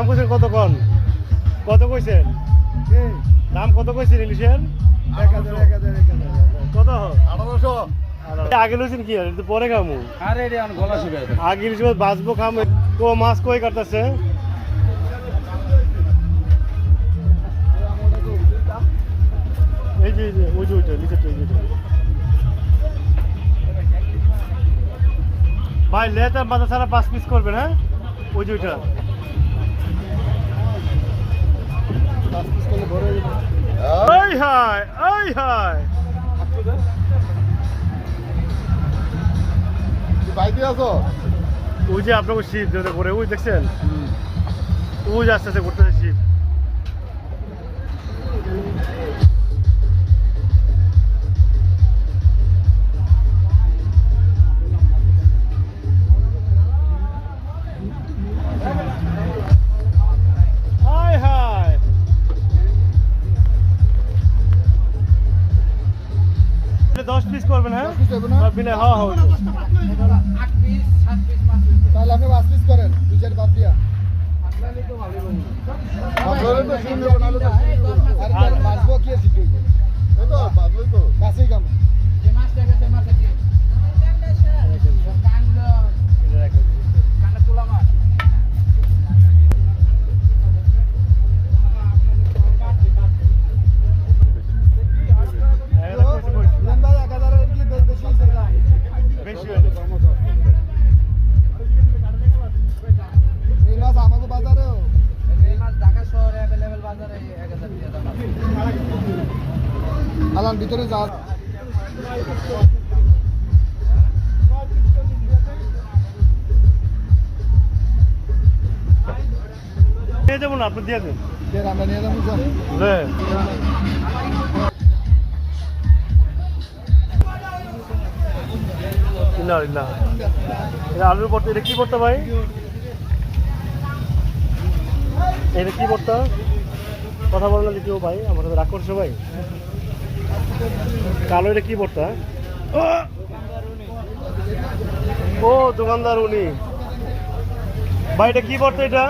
দাম কইছেন কত কন? কত কইছেন? দাম কত কইছেন ইলিশের? 1000 কত? 1800 আগে লইছেন কি আর একটু পরে খামু। আরে এটা এখন গলা শুকায় গেছে। আগে ইলিশ মাছ বাঁচবো খামু। তো মাছ কই কাটতেছে? এই যে ওই যে ওইটা নিচে ভাই লেটার মাথা ছাড়া 5 পিস করবেন হ্যাঁ ওই যে ওইটা 5 পিস করলে বড় হয়ে যাবে। ওই হাই ওই হাই তুই বাইকে আছো? ওই যে আপনাকে শিপ যেটা করে ওই দেখছেন ওই যে আস্তে আস্তে করতেছে শিপ হাই হাই এটা 10 পিস করবেন হ্যাঁ 10 পিস হবে না? বিনা হ্যাঁ হ্যাঁ 8 পিস 7 পিস 5 পিস তাহলে আপনি 5 পিস করেন, 2-4 বাদ দিয়া। আপনারই তো ভালো বলুন আপনারই তো শুনলে বানালো তো। আরে আর- বাঁচবো কি আছে তুই? এই তো বাঁচলোই তো। কাছেই কাম। যে মাছটা গেছে মাছটা দিয়ে কানগুলো কানে তোলা মাছ ইমরান ভাই 1000 এর কি বেশি হইছে না? বেশি হয়ে গেছে। এই মাছ আমাদের বাজারেও এই মাছ ঢাকা শহরে अवेलेबल বাজারে 1000 দিয়ে দাম আলান ভিতরে যা। দিয়ে দেবো না আপনি দিয়ে দেন এর আমরা নিয়ে যাবো স্যার। রে না না এটা আলুর ভর্তা এটা কি ভর্তা ভাই এটা কি ভর্তা কথা বলো না দ্বিতীয় ভাই আমার সাথে রাগ করছো ভাই কালো এটা কি ভর্তা ও দোকানদার উনি ভাই এটা কি ভর্তা এটা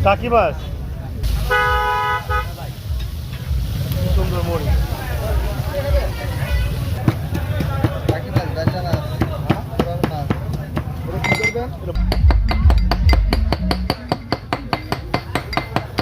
টাকি মাছ সুন্দর মরি বাকি মাছ বেচা না। পুরানো মাছ। ওরা কি করবেন?